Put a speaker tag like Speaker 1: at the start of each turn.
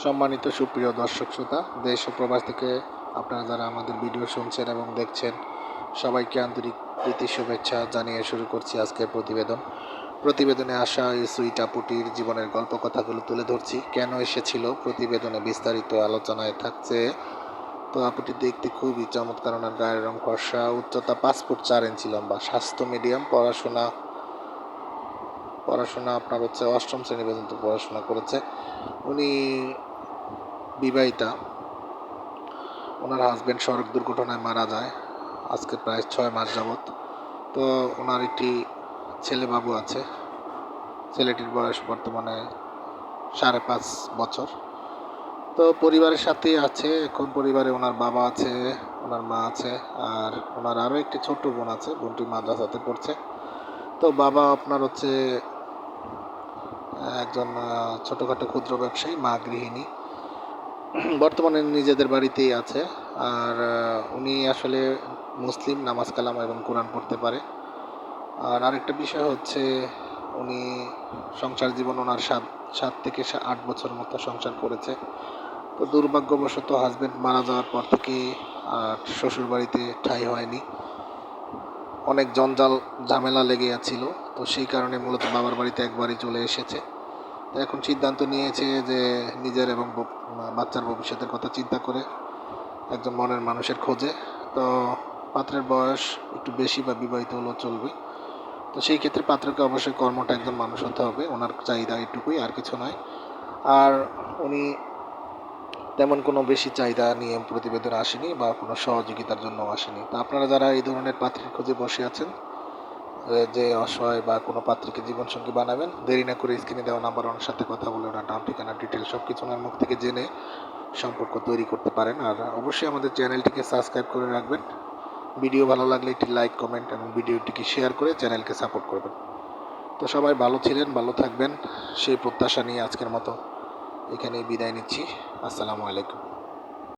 Speaker 1: সম্মানিত সুপ্রিয় দর্শক শ্রোতা, দেশ ও প্রবাস থেকে আপনারা যারা আমাদের ভিডিও শুনছেন এবং দেখছেন, সবাইকে আন্তরিক প্রীতি শুভেচ্ছা জানিয়ে শুরু করছি আজকের প্রতিবেদনে আসা এই সুইট আপুটির জীবনের গল্প কথাগুলো তুলে ধরছি। কেন এসেছিল প্রতিবেদনে বিস্তারিত আলোচনায় থাকছে। তো আপুটি দেখতে খুবই চমৎকার, ওনার গায়ের রং ফর্সা, উচ্চতা 5 ফুট 4 ইঞ্চি লম্বা, স্বাস্থ্য মিডিয়াম, পড়াশোনা আপনার হচ্ছে 8ম শ্রেণী পর্যন্ত পড়াশোনা করেছে। উনি বিবাহিতা। ওনার হাজব্যান্ড সড়ক দুর্ঘটনায় মারা যায় আজকে প্রায় 6 মাস যাবৎ। তো ওনার একটি ছেলে বাবু আছে। ছেলেটির বয়স বর্তমানে 5.5 বছর। তো পরিবারের সাথেই আছে এখন। পরিবারে ওনার বাবা আছে, ওনার মা আছে, আর ওনার আরও একটি ছোট্ট বোন আছে। বোনটি মাদ্রাসাতে পড়ছে। তো বাবা আপনার হচ্ছে একজন ছোটোখাটো ক্ষুদ্র ব্যবসায়ী, মা গৃহিণী। বর্তমানে নিজেদের বাড়িতেই আছে। আর উনি আসলে মুসলিম, নামাজ কালাম এবং কোরআন পড়তে পারে। আর আরেকটা বিষয় হচ্ছে উনি সংসার জীবন ওনার 7 থেকে 8 বছর মতো সংসার করেছে। তো দুর্ভাগ্যবশত হাজব্যান্ড মারা যাওয়ার পর থেকে আর শ্বশুর বাড়িতে ঠাঁই হয়নি। অনেক জঞ্জাল ঝামেলা লেগে আছিল। তো সেই কারণে মূলত বাবার বাড়িতে একবারই চলে এসেছে। তো এখন সিদ্ধান্ত নিয়েছে যে নিজের এবং বাচ্চার ভবিষ্যতের কথা চিন্তা করে একজন মনের মানুষের খোঁজে। তো পাত্রের বয়স একটু বেশি বা বিবাহিত হলেও চলবে। তো সেই ক্ষেত্রে পাত্রকে অবশ্যই কর্মটা একজন মানুষ হতে হবে। ওনার চাহিদা এটুকুই, আর কিছু নয়। আর উনি তেমন কোনো বেশি চাহিদা নিয়ে প্রতিবেদনে আসেনি বা কোনো সহযোগিতার জন্য আসেনি। তো আপনারা যারা এই ধরনের পাত্রীর খোঁজে বসে আছেন, যে অসহায় বা কোনো পাত্রীকে জীবনসঙ্গী বানাবেন, দেরি না করে স্ক্রিনে দেওয়া নাম্বার ওনার সাথে কথা বলে ওনার নাম, ঠিকানা, ডিটেলস সব কিছু ওনার মুখ থেকে জেনে সম্পর্ক তৈরি করতে পারেন। আর অবশ্যই আমাদের চ্যানেলটিকে সাবস্ক্রাইব করে রাখবেন। ভিডিও ভালো লাগলে একটি লাইক, কমেন্ট এবং ভিডিওটিকে শেয়ার করে চ্যানেলকে সাপোর্ট করবেন। তো সবাই ভালো ছিলেন, ভালো থাকবেন সেই প্রত্যাশা নিয়ে আজকের মতো এখানেই বিদায় নিচ্ছি। আসসালামু আলাইকুম।